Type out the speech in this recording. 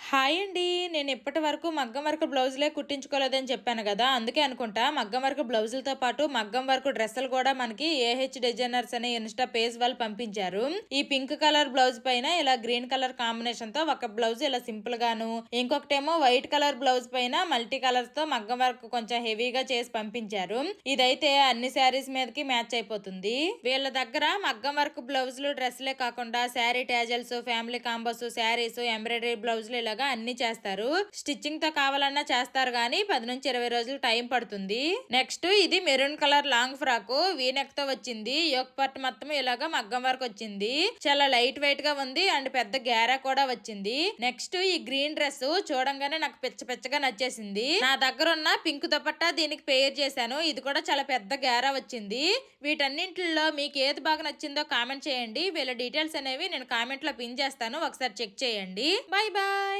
Hi అండి. నేను ఇప్పటి వరకు మగ్గం వర్క్ బ్లౌజులే కుట్టించుకోలేదని చెప్పాను కదా! అందుకే అనుకుంటా మగ్గం వర్క్ బ్లౌజులతో పాటు మగ్గం వర్క్ డ్రెస్సులు కూడా మనకి ఏహెచ్ డిజైనర్స్ అనే ఇన్‌స్టా పేజ్ వాళ్ళు పంపించారు. ఈ పింక్ కలర్ బ్లౌజ్ పైన ఇలా గ్రీన్ కలర్ కాంబినేషన్‌తో ఒక బ్లౌజ్ ఇలా సింపుల్ గాను, ఇంకొకటేమో వైట్ కలర్ బ్లౌజ్ పైన మల్టీ కలర్స్‌తో మగ్గం వర్క్ కొంచెం హెవీగా చేసి పంపించారు. ఇదైతే అన్ని శారీస్ మీదకి మ్యాచ్ అయిపోతుంది. వీళ్ళ దగ్గర మగ్గం వర్క్ బ్లౌజులు డ్రెస్సులే కాకుండా sari tassels, family combos, saris, embroidery బ్లౌజులు ఇలాగా అన్ని చేస్తారు. స్టిచ్చింగ్ తో కావాలన్నా చేస్తారు గానీ 10 నుంచి 20 రోజులు టైం పడుతుంది. నెక్స్ట్ ఇది maroon colour long frock V neck తో వచ్చింది. యోక్ పార్ట్ మొత్తం ఇలాగా మగ్గం వర్క్ వచ్చింది. చాలా లైట్ వెయిట్ గా ఉంది అండ్ పెద్ద గేరా కూడా వచ్చింది. నెక్స్ట్ ఈ గ్రీన్ డ్రెస్ చూడంగానే నాకు పిచ్చగా నచ్చేసింది. నా దగ్గర ఉన్న పింక్ దుపట్టా దీనికి పేర్ చేశాను. ఇది కూడా చాలా పెద్ద గేరా వచ్చింది. వీటన్నింటిలో మీకు ఏది బాగా నచ్చిందో కామెంట్ చేయండి. వీళ్ళ డీటెయిల్స్ అనేవి నేను కామెంట్ లో పిన్ చేస్తాను, ఒకసారి చెక్ చేయండి. Bye bye.